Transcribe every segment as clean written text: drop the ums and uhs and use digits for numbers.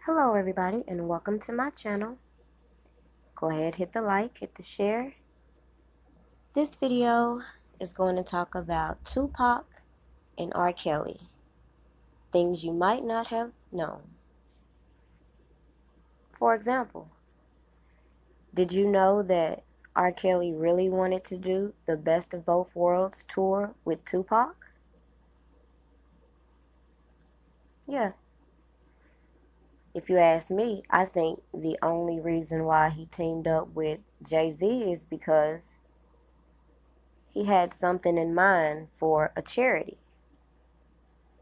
Hello everybody and welcome to my channel. Go ahead, hit the like, hit the share. This video is going to talk about Tupac and R. Kelly. Things you might not have known. For example, did you know that R. Kelly really wanted to do the Best of Both Worlds tour with Tupac? Yeah. If you ask me, I think the only reason why he teamed up with Jay-Z is because he had something in mind for a charity.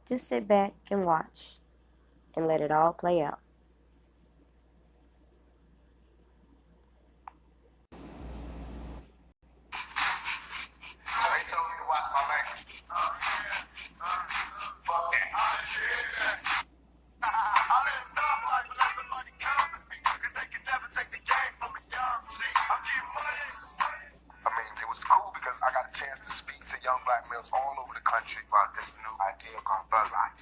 Just sit back and watch and let it all play out. So they told me to watch my language. Fuck that. I live thug life, but let the money come to me. Cause they can never take the game from me, young. See, I'm getting money. I mean, it was cool because I got a chance to speak to young black males all over the country about this new idea called thug life,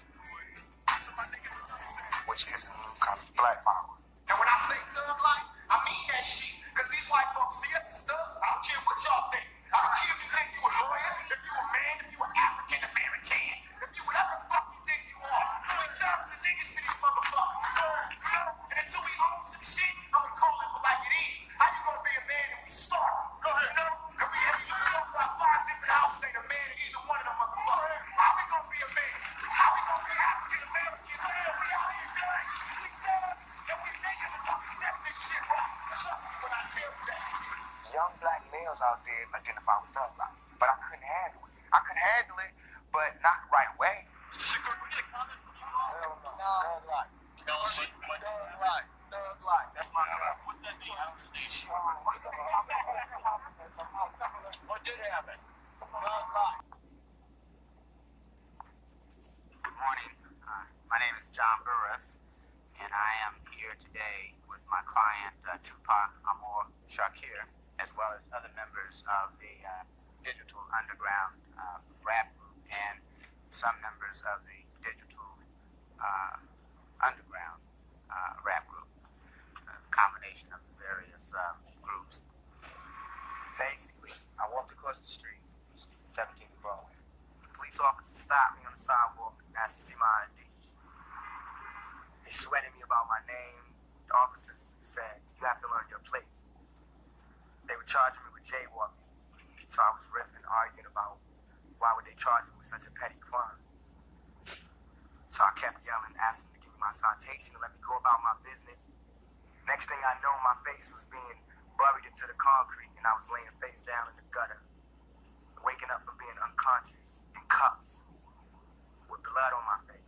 which is a new kind of black power. And when I say thug life, I mean that shit. Cause these white folks see us as thugs. I don't care what y'all think. I don't care if you think you a lawyer, if you a man, if you an African American, if you whatever the fuck you think you are. You ain't thugs and niggas to these motherfuckers. You know? And until we own some shit, I'ma call it like it is. How you gonna be a man if we start? Go ahead, you know? Cause we have got 5 different houses, ain't a man in either one of them motherfuckers. How we gonna be a man? How we gonna be African Americans? So we out here, man. We thugs and we niggas and don't accept this shit, bro. Trust me when I tell you that shit. Young black males out there identify with thug life, but I couldn't handle it. I could handle it, but not right away. Shakur, we get a comment from you all? No. Thug life. Thug life. Thug life. That's my girl. What's that mean? I don't understand. What did happen? Thug life. Good morning. My name is John Burris, and I am here today with my client, Tupac R, as well as other members of the Digital Underground rap group and some members of the Digital Underground rap group, a combination of various groups. Basically, I walked across the street, 17th Broadway. The police officer stopped me on the sidewalk and asked to see my ID. They sweated me about my name. The officers said, "You have to learn your place." They were charging me with jaywalking. So I was riffing, arguing about why would they charge me with such a petty crime. So I kept yelling, asking them to give me my citation and let me go about my business. Next thing I know, my face was being buried into the concrete and I was laying face down in the gutter, waking up from being unconscious in cuffs with blood on my face.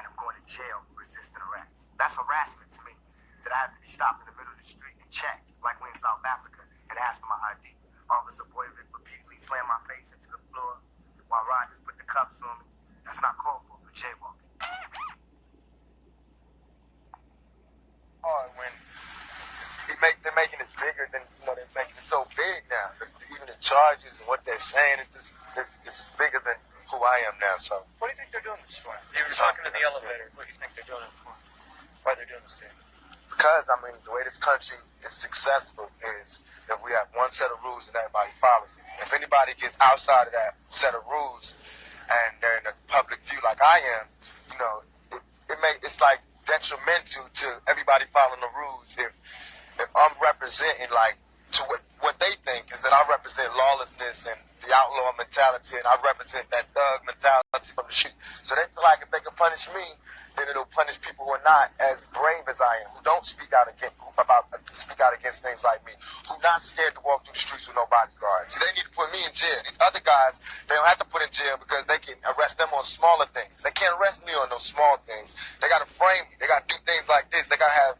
And I'm going to jail for resisting arrest. That's harassment to me, that I have to be stopped in the middle of the street and checked, like we're in South Africa, and asked for my ID. Officer Boyvick repeatedly slammed my face into the floor while Ron just put the cuffs on me. That's not called for jaywalking. When they're making it bigger than, they're making it so big now. Even the charges and what they're saying, it's bigger than who I am now. So, what do you think they're doing this for? You were talking in the elevator. What do you think they're doing it for? Why they're doing this thing? Because, the way this country is successful is if we have one set of rules and everybody follows it. If anybody gets outside of that set of rules and they're in a public view like I am, it's like detrimental to everybody following the rules. If I'm representing to what they think is that I represent lawlessness and the outlaw mentality, and I represent that thug mentality from the street. So they feel like if they can punish me, then it'll punish people who are not as brave as I am, who don't speak out against things like me, who not scared to walk through the streets with no bodyguards. So they need to put me in jail. These other guys, they don't have to put in jail because they can arrest them on smaller things. They can't arrest me on those small things. They got to frame me. They got to do things like this. They got to have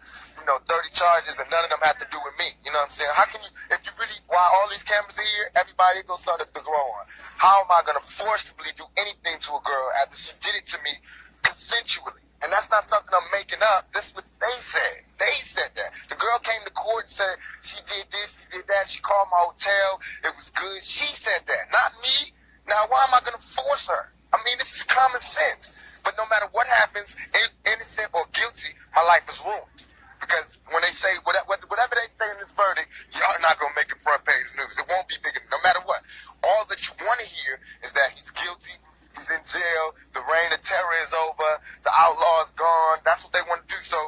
30 charges and none of them have to do with me. You know what I'm saying? How can you, if you really, while all these cameras are here, everybody goes something to grow on. How am I going to forcibly do anything to a girl after she did it to me consensually? And that's not something I'm making up. This is what they said. They said that. The girl came to court and said she did this, she did that. She called my hotel. It was good. She said that, not me. Now, why am I going to force her? This is common sense. But no matter what happens, innocent or guilty, my life is ruined. Because when they say, whatever they say in this verdict, y'all not going to make it front page news. It won't be big, no matter what. All that you want to hear is that he's guilty, he's in jail, the reign of terror is over, the outlaw's gone. That's what they want to do. So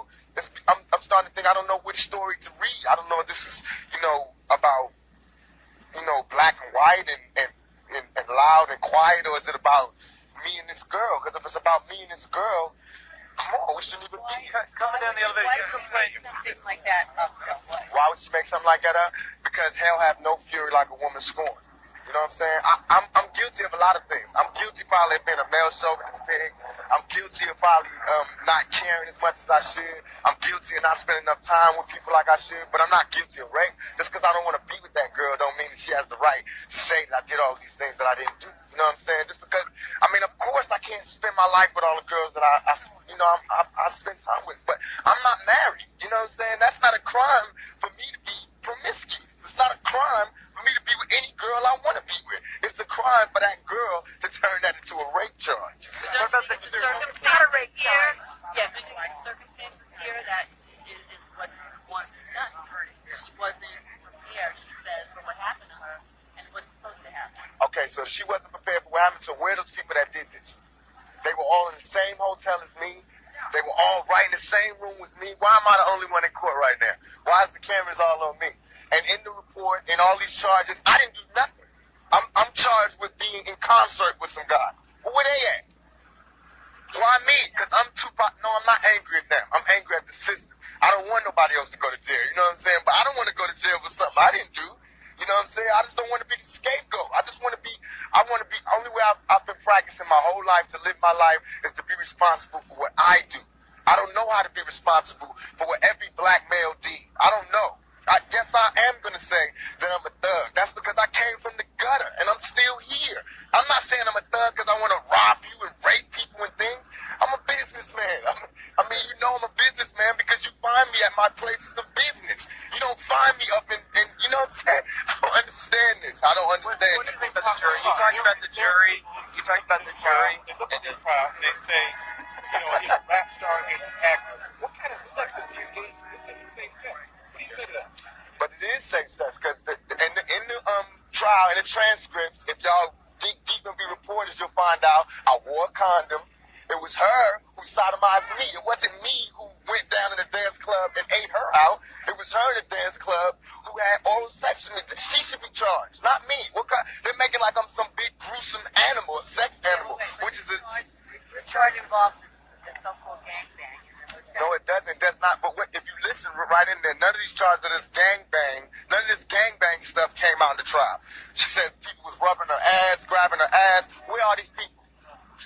I'm starting to think I don't know which story to read. I don't know if this is, about, black and white and loud and quiet, or is it about me and this girl? Because if it's about me and this girl, come on, we shouldn't even be coming down the elevator. Why would she make something like that up? Why would she make something like that up? Because hell have no fury like a woman scorned. You know what I'm saying? I'm guilty of a lot of things. I'm guilty probably of being a male chauvinist pig. I'm guilty of probably not caring as much as I should. I'm guilty of not spending enough time with people like I should. But I'm not guilty of rape. Just because I don't want to be with that girl don't mean that she has the right to say that I did all these things that I didn't do. You know what I'm saying? Just because, of course I can't spend my life with all the girls that I spend time with. But I'm not married. You know what I'm saying? That's not a crime for me to be promiscuous. It's not a crime for me to be with any girl I want to be with. It's a crime for that girl to turn that into a rape charge. What about the circumstances here? Yeah, there's circumstances here that is what was done. She wasn't prepared, she says, for what happened to her and what's supposed to happen. Okay, so she wasn't prepared for what happened. So where are those people that did this? They were all in the same hotel as me. They were all right in the same room with me. Why am I the only one in court right now? Why is the cameras all on me? And in the report, in all these charges, I didn't do nothing. I'm charged with being in concert with some guy. Well, where they at? Why me? Because I'm Tupac. No, I'm not angry at them. I'm angry at the system. I don't want nobody else to go to jail. You know what I'm saying? But I don't want to go to jail for something I didn't do. You know what I'm saying? I just don't want to be the scapegoat. I want to be, only way I've been practicing my whole life to live my life is to be responsible for what I do. I don't know how to be responsible for what every black male did. I don't know. I guess I am going to say that I'm a thug. That's because I came from the gutter and I'm still here. I'm not saying I'm a thug because I want to rob you and rape people and things. I'm a businessman. I'm a businessman because you find me at my places of business. You don't find me up in you know what I'm saying? I don't understand this. I don't understand what do you think about the jury? You talking about the jury? You talking about the jury? And this trial, they say, he's a rap star, he's an actor. What kind of sex is he engaged in? It's same sex. What do you say to that? But it is same sex because in the trial, in the transcripts, if y'all dig deep and be reporters, you'll find out I wore a condom. It was her who sodomized me. It wasn't me who went down in the dance club and ate her out. It was her in the dance club who had oral sex with me. She should be charged, not me. They're making like I'm some big gruesome animal, a sex animal, which is a... The charge involves the so-called gangbang. No, it doesn't. It does not. But if you listen right in there, none of these charges of this gangbang stuff came out in the trial. She says people was rubbing her ass, grabbing her ass. Where are these people?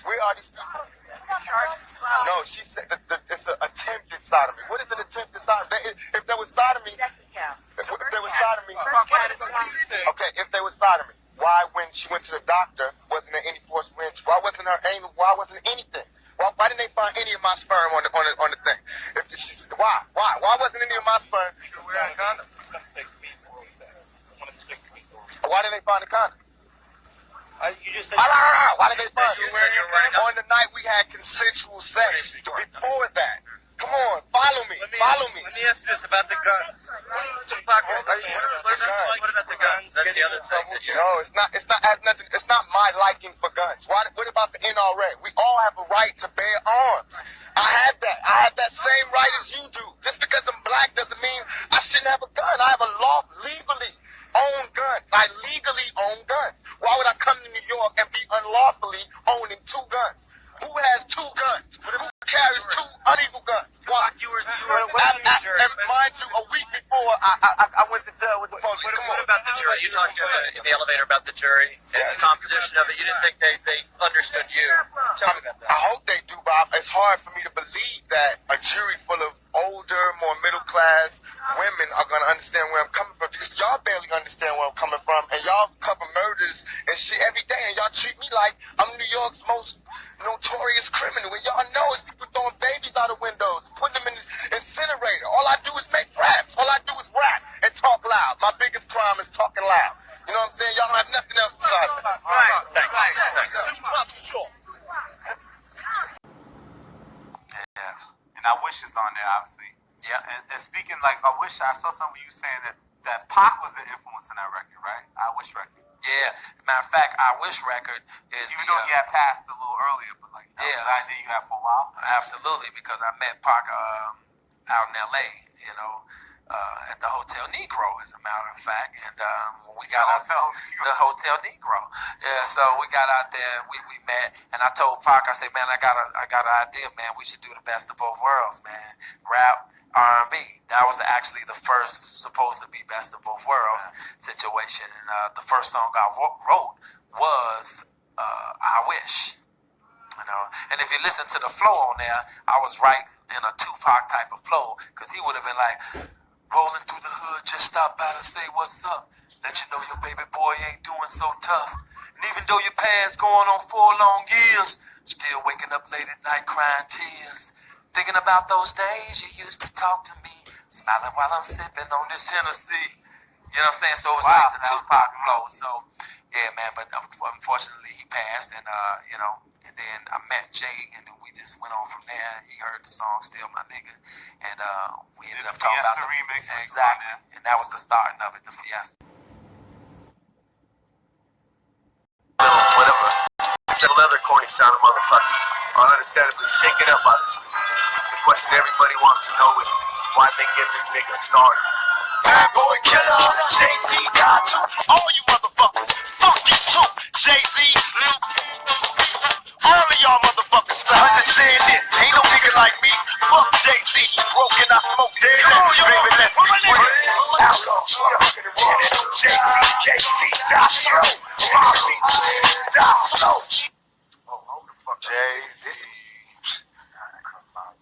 Where are these people? No, she said it's an attempted sodomy. What is an attempted sodomy? If there was sodomy, if there was sodomy, okay, if there was sodomy, why when she went to the doctor wasn't there any forceful entry? Why wasn't there any? Why wasn't anything? Why didn't they find any of my sperm on the thing? Why wasn't any of my sperm? Why didn't they find the condom? You just said why did they find it? On the night we had consensual sex. Before that. Come on, follow me. Let me ask you this about the guns. Tupac, what about the guns? That's the other thing that you... No, it's not my liking for guns. What about the NRA? We all have a right to bear arms. I have that same right as you do. Just because I'm black doesn't mean I shouldn't have a gun. I have a law legally own guns. I legally own guns. Why would I come to New York and be unlawfully owning 2 guns? Who has 2 guns? Who carries 2 illegal guns? Why? And mind you, a week before I went to jail with the police. What about the jury? You talked in the elevator about the jury and the composition of it. You didn't think they understood you. Tell me about that. I hope they do, but it's hard for me to believe that a jury full of older, more middle-class women are going to understand where I'm coming from, because y'all barely understand where I'm coming from, and y'all cover murders and shit every day, and y'all treat me like I'm New York's most notorious criminal, and y'all know is people throwing babies out of windows, putting them in the incinerator. All I do is make raps. All I do is rap and talk loud. My biggest crime is talking loud. You know what I'm saying? Y'all don't have nothing else besides that. Right. Thanks. And I Wish is on there, obviously. Yeah. And speaking, like, I Wish, I saw something you saying that Pac was an influence in that record, right? I Wish record. Yeah. Matter of fact, I Wish record is even though you had passed a little earlier, but like that was the idea you had for a while. Absolutely, because I met Pac out in L.A. At the Hotel Negro, as a matter of fact, and we got out the Hotel Negro. Yeah, so we got out there, we met, and I told Pac, I said, man, I got an idea, man. We should do the best of both worlds, man. Rap, R&B. That was actually the first supposed to be best of both worlds situation, and the first song I wrote was I Wish. And if you listen to the flow on there, I was right in a Tupac type of flow, because he would have been like, rolling through the hood, just stop by to say what's up. Let you know your baby boy ain't doing so tough. And even though your past going on 4 long years, still waking up late at night crying tears. Thinking about those days you used to talk to me, smiling while I'm sipping on this Hennessy. You know what I'm saying? So it was like the Tupac flow. So, yeah, man, but unfortunately he passed, and, and then I met Jay, and then we just went on from there. He heard the song Still My Nigga, and we ended up talking about the remix. Exactly, and that was the starting of it, the Fiesta. Whatever. Several other corny sounding motherfuckers are understandably shaken up by this release. The question everybody wants to know is why they get this nigga started. Bad boy killer, Jay-Z died too. All you motherfuckers, fuck you too. Jay-Z, all of y'all motherfuckers, understand this. Ain't no nigga like me. Fuck Jay-Z, broken, I smoke dead. Baby, let's be free. Outlaw, Jay-Z, KC, die slow. Die slow. Oh, hold the fuck up. Jay-Z.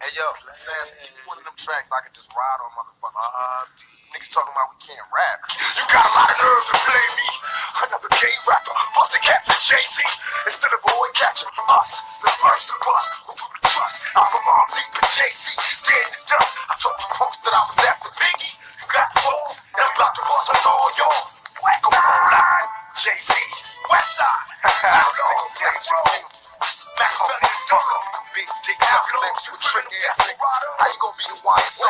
Hey, yo, Sass, one of them tracks I can just ride on, motherfucker. Niggas talking about we can't rap. You got a lot of nerve to play me. Another gay rapper, busting caps at Jay-Z. Instead of boy catching us, the first of us, who put the trust. I'm from Arm Deep and Jay-Z, dead and done. I told the folks that I was after Biggie. You got balls, and I'm about to bust on all yours. Whack on line, Jay-Z, Westside. Outlaw, let's roll. Back on the dog. Big dick sucking legs, you a trick ass nigga. How you gonna be the one so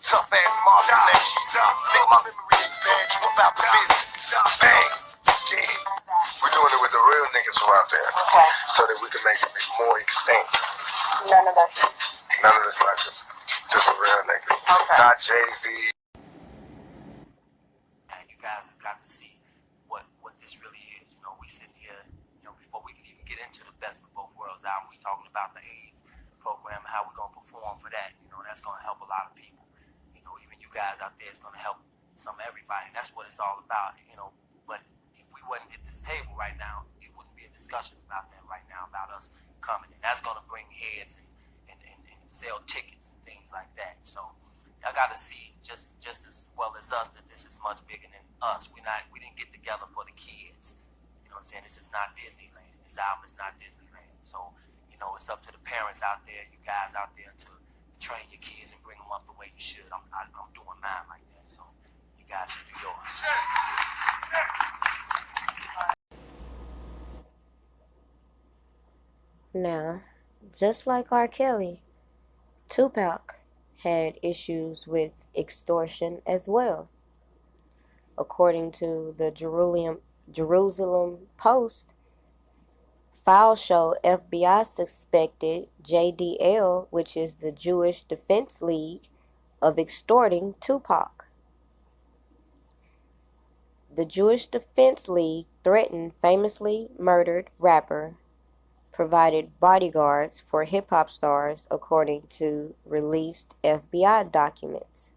tough ass Marvin that shit. Make my memory ain't bad, you about the business. Bang! Yeah. We're doing it with the real niggas who out there. Okay. So that we can make it more extinct. None of that. None of this like this. Just a real nigga. Okay. Not Jay-Z. And you guys have got to see what this really is. We sitting here, before we can even get into the Best of Both Worlds album, we talking about the AIDS program, how we're gonna perform for that. That's gonna help a lot of people. Even you guys out there, it's gonna help everybody. That's what it's all about. But if we wasn't at this table right now, it wouldn't be a discussion about that right now, about us coming. And that's gonna bring heads and sell tickets and things like that. So y'all gotta see just as well as us that this is much bigger than us. We didn't get together for the kids. You know what I'm saying? It's just not Disneyland. This album is not Disneyland. So, it's up to the parents out there, you guys out there, to train your kids and bring them up the way you should. I'm doing mine like that. So you guys should do yours. Now, just like R. Kelly, Tupac had issues with extortion as well. According to the Jerusalem Post, files show FBI suspected JDL, which is the Jewish Defense League, of extorting Tupac. The Jewish Defense League threatened famously murdered rapper, provided bodyguards for hip-hop stars, according to released FBI documents.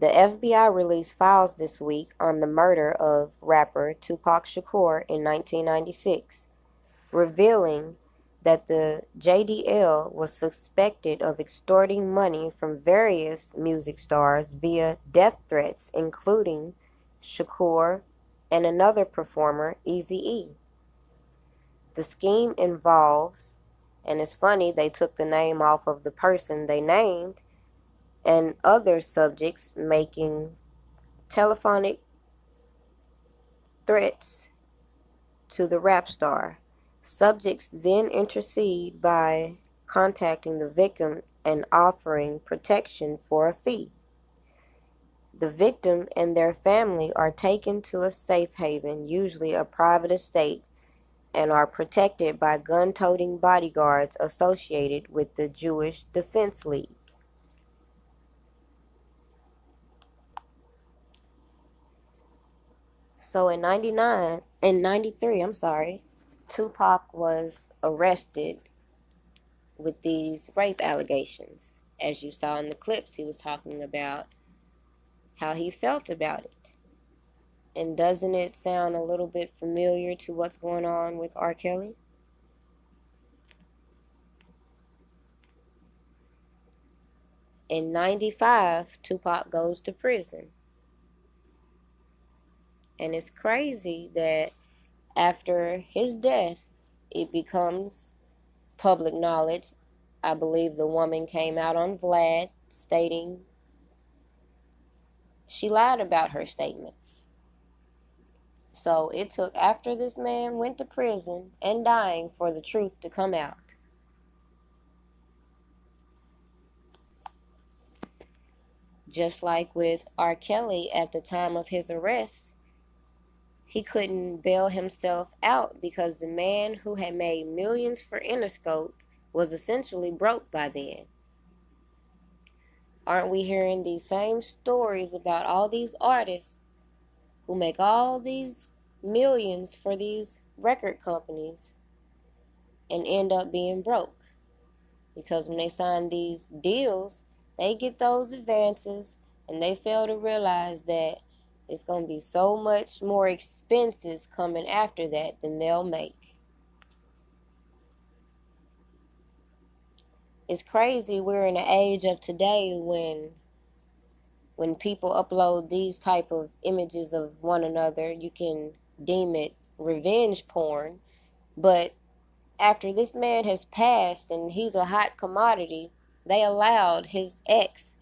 The FBI released files this week on the murder of rapper Tupac Shakur in 1996, revealing that the JDL was suspected of extorting money from various music stars via death threats, including Shakur and another performer, Eazy-E. The scheme involves, and it's funny, they took the name off of the person they named, and other subjects making telephonic threats to the rap star, Subjects then intercede by contacting the victim and offering protection for a fee. The victim and their family are taken to a safe haven, usually a private estate, and are protected by gun-toting bodyguards associated with the Jewish Defense League. So in 93, Tupac was arrested with these rape allegations. As you saw in the clips, he was talking about how he felt about it. And doesn't it sound a little bit familiar to what's going on with R. Kelly? In 95, Tupac goes to prison. And it's crazy that after his death, it becomes public knowledge. I believe the woman came out on Vlad stating she lied about her statements. So it took after this man went to prison and dying for the truth to come out. Just like with R. Kelly at the time of his arrest, he couldn't bail himself out because the man who had made millions for Interscope was essentially broke by then. Aren't we hearing these same stories about all these artists who make all these millions for these record companies and end up being broke? Because when they sign these deals, they get those advances and they fail to realize that it's going to be so much more expenses coming after that than they'll make. It's crazy we're in the age of today when people upload these type of images of one another, you can deem it revenge porn. But after this man has passed and he's a hot commodity, they allowed his ex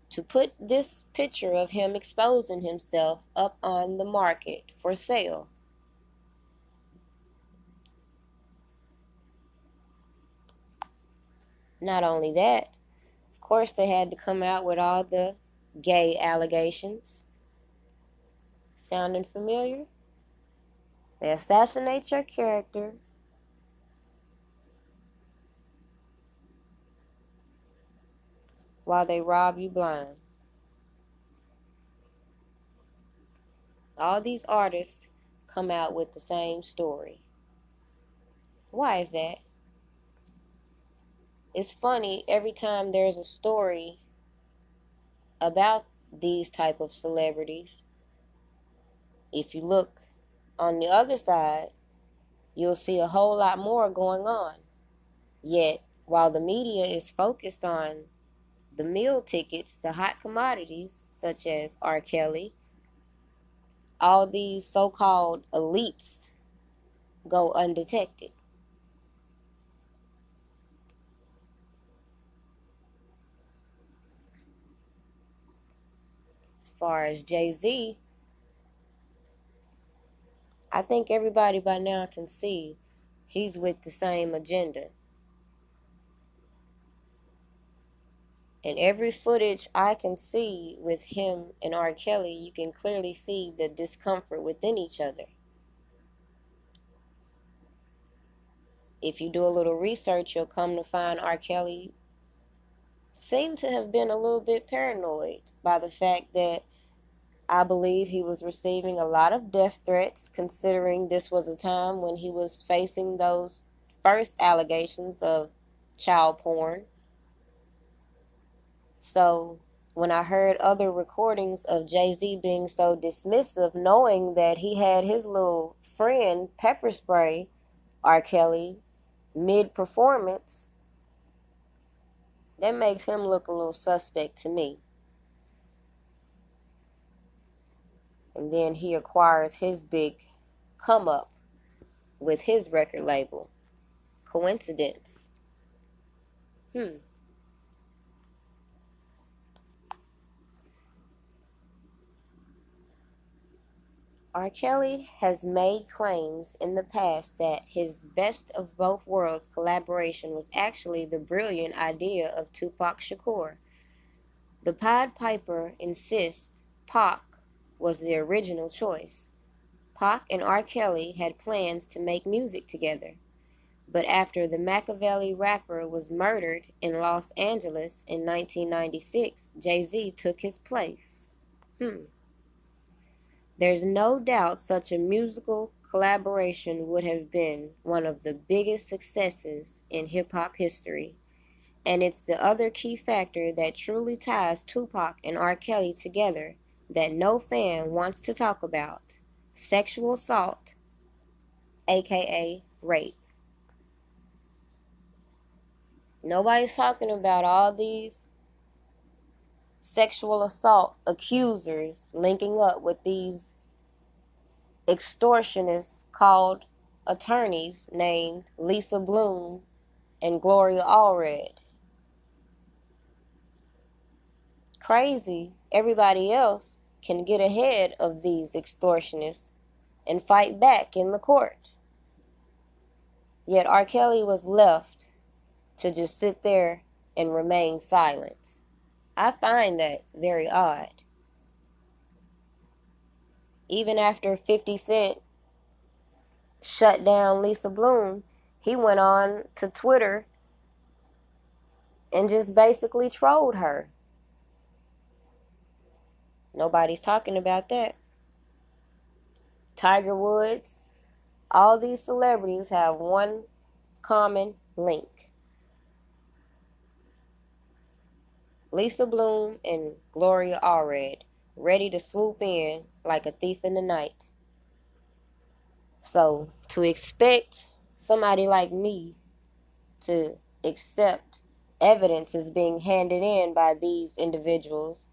to put this picture of him exposing himself up on the market for sale. Not only that, of course they had to come out with all the gay allegations. Sounding familiar? They assassinate your character, while they rob you blind. All these artists come out with the same story. Why is that? It's funny, every time there's a story about these type of celebrities, if you look on the other side, you'll see a whole lot more going on. Yet, while the media is focused on the meal tickets, the hot commodities, such as R. Kelly, all these so-called elites go undetected. As far as Jay-Z, I think everybody by now can see he's with the same agenda. And every footage I can see with him and R. Kelly, you can clearly see the discomfort within each other. If you do a little research, you'll come to find R. Kelly seemed to have been a little bit paranoid by the fact that I believe he was receiving a lot of death threats, considering this was a time when he was facing those first allegations of child porn. So when I heard other recordings of Jay-Z being so dismissive, knowing that he had his little friend pepper spray R. Kelly mid-performance, that makes him look a little suspect to me. And then he acquires his big come up with his record label. Coincidence? R. Kelly has made claims in the past that his Best of Both Worlds collaboration was actually the brilliant idea of Tupac Shakur. The Pied Piper insists Pac was the original choice. Pac and R. Kelly had plans to make music together, but after the Machiavelli rapper was murdered in Los Angeles in 1996, Jay-Z took his place. There's no doubt such a musical collaboration would have been one of the biggest successes in hip-hop history, and it's the other key factor that truly ties Tupac and R. Kelly together that no fan wants to talk about: sexual assault, aka rape. Nobody's talking about all these sexual assault accusers linking up with these extortionists called attorneys named Lisa Bloom and Gloria Allred. Crazy, everybody else can get ahead of these extortionists and fight back in the court. Yet R. Kelly was left to just sit there and remain silent. I find that very odd. Even after 50 Cent shut down Lisa Bloom, he went on to Twitter and just basically trolled her. Nobody's talking about that. Tiger Woods, all these celebrities have one common link: Lisa Bloom and Gloria Allred, ready to swoop in like a thief in the night. So to expect somebody like me to accept evidence is being handed in by these individuals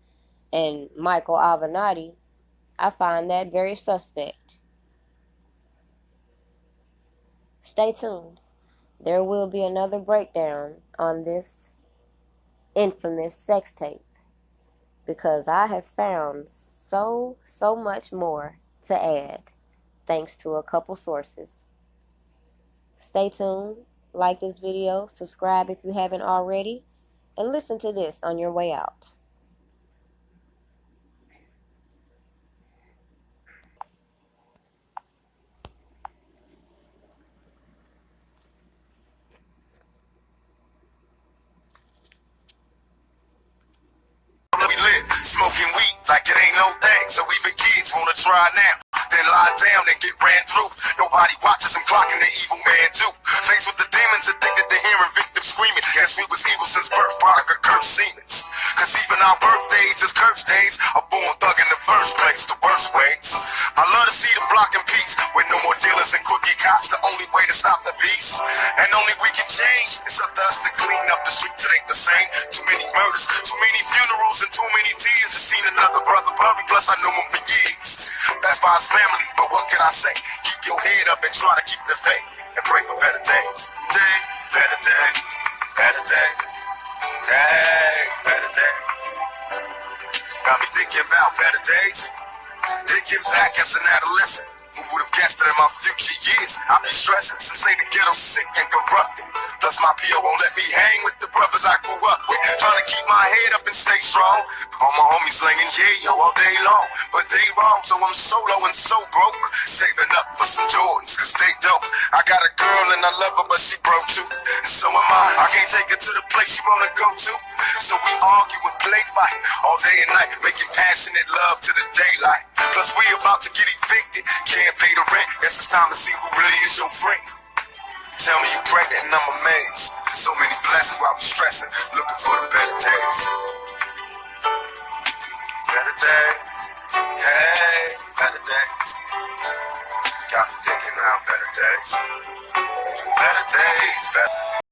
and Michael Avenatti, I find that very suspect. Stay tuned. There will be another breakdown on this infamous sex tape, because I have found so much more to add thanks to a couple sources. Stay tuned, like this video, subscribe if you haven't already, and listen to this on your way out. We lit, smoking weed like it ain't no thing. So even kids wanna try now, then lie down and get ran through. Nobody watches them clocking the evil man too. Faced with the demons, addicted to hearing victims screaming. Guess we was evil since birth, product of cursed demons. Cause even our birthdays is cursed days. A born thug in the first place, the worst ways. I love to see the block in peace, with no more dealers and cookie cops. The only way to stop the peace, and only we can change. It's up to us to clean up the streets, it ain't the same. Too many murders, too many funerals, and too many tears. Just seen another brother bury, plus I knew him for years. That's by his family, but what can I say? Keep your head up and try to keep the faith, and pray for better days. Days, better days, better days. Hey, better days. Got me thinking about better days. Thinking back as an adolescent, who would have guessed that in my future years I'd be stressing, since ain't the ghetto sick and corrupted. Plus my PO won't let me hang with the brothers I grew up with. Trying to keep my head up and stay strong. All my homies slinging yeah, yo, all day long. But they wrong, so I'm solo and so broke. Saving up for some Jordans, cause they dope. I got a girl and I love her, but she broke too. And so am I can't take her to the place she wanna go to. So we argue and play fight all day and night, making passionate love to the daylight. Plus we about to get evicted, can't pay the rent. Guess it's time to see who really is your friend. Tell me you pregnant and I'm amazed. There's so many blessings while we stressing, looking for the better days. Better days, hey, better days. Got me thinking now, better days. Better days, better.